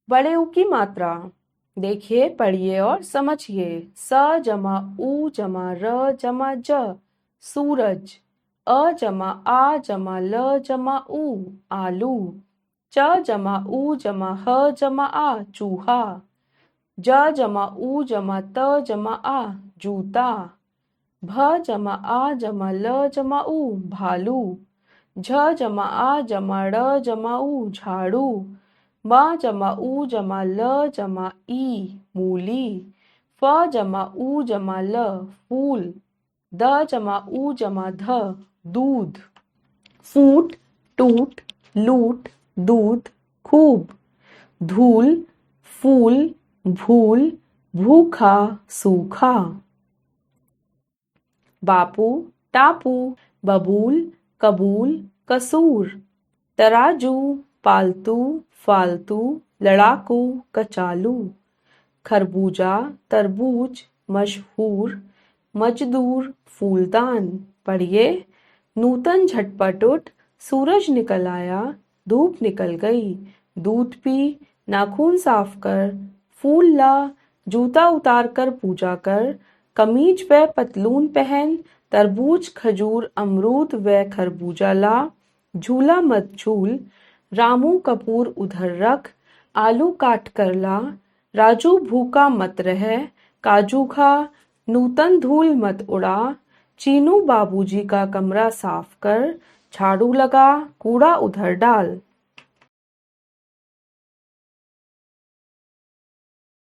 बड़े ऊ की मात्रा। देखिए, पढ़िए और समझिए। स जमा उ जमा र जमा ज, सूरज। अ जमा आ जमा ल जमा उ, आलू। च जमा उ जमा ह जमा आ, चूहा। ज जमा उ जमा त जमा आ, जूता। भ जमा आ जमा ल जमा उ, भालू। झ जमा आ जमा ड़ जमा उ, झाड़ू। म जमा उ जमा ल जमा ई, मूली। फ जमा उ जमा ल, फूल। द जमा उ जमा ध, दूध। फूट, टूट, लूट, दूध, खूब। धूल, फूल, भूल, भूखा, सूखा। बापू, टापू, बबूल, कबूल, कसूर। तराजू, पालतू, फालतू, लड़ाकू, कचालू। खरबूजा, तरबूज, मशहूर, मजदूर, फूलदान। पढ़िए। नूतन झटपट उठ, सूरज निकल आया, धूप निकल गई। दूध पी, नाखून साफ कर, फूल ला, जूता उतार कर पूजा कर, कमीज व पतलून पहन, तरबूज खजूर अमरूद व खरबूजा ला, झूला मत झूल, रामू कपूर उधर रख, आलू काट कर ला, राजू भूखा मत रह, काजू खा, नूतन धूल मत उड़ा, चीनू बाबूजी का कमरा साफ कर, झाड़ू लगा, कूड़ा उधर डाल।